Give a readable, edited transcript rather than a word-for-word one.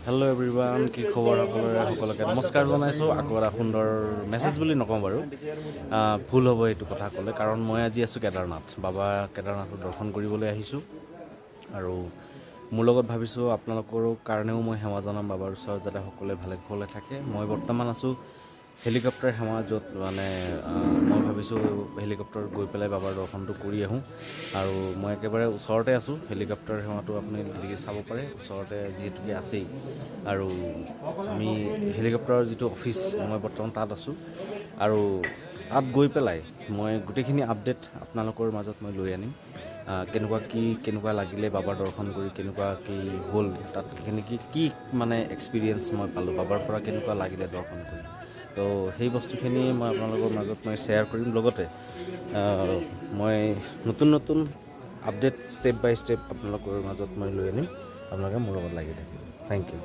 Hello' everyone, কি খবৰ সকলোকে নমস্কাৰ জনাইছোঁ। আকৌ এটা সুন্দৰ মেছেজ বুলি নকওঁ বাৰু, ভুল হ'ব এইটো কথা ক'লে, কাৰণ মই আজি আছোঁ কেদাৰনাথ। বাবা কেদাৰনাথক দৰ্শন কৰিবলৈ আহিছোঁ আৰু মোৰ লগত ভাবিছোঁ আপোনালোকৰো কাৰণেও মই সেৱা জনাম বাবাৰ ওচৰত, যাতে সকলোৱে ভালে কুশলে থাকে। মই বৰ্তমান আছোঁ হেলিকপ্টাৰ সেৱা, য'ত মানে মই ভাবিছোঁ হেলিকপ্টাৰত গৈ পেলাই বাবাৰ দৰ্শনটো কৰি আহোঁ। আৰু মই একেবাৰে ওচৰতে আছোঁ, হেলিকপ্টাৰ সেৱাটো আপুনি চাব পাৰে, ওচৰতে যিহেতুকে আছেই। আৰু আমি হেলিকপ্টাৰৰ যিটো অফিচ, মই বৰ্তমান তাত আছোঁ। আৰু তাত গৈ পেলাই মই গোটেইখিনি আপডেট আপোনালোকৰ মাজত মই লৈ আনিম। কেনেকুৱা লাগিলে বাবাৰ দৰ্শন কৰি, কেনেকুৱা কি হ'ল তাত, কি মানে এক্সপিৰিয়েঞ্চ মই পালোঁ, বাবাৰ পৰা কেনেকুৱা লাগিলে দৰ্শন কৰি। তো সেই বস্তুখিনি মই আপোনালোকৰ মাজত মই শ্বেয়াৰ কৰিম। লগতে মই নতুন আপডেট ষ্টেপ বাই ষ্টেপ আপোনালোকৰ মাজত মই লৈ আনিম। আপোনালোকে মোৰ লগত লাগি থাকিব। Thank U.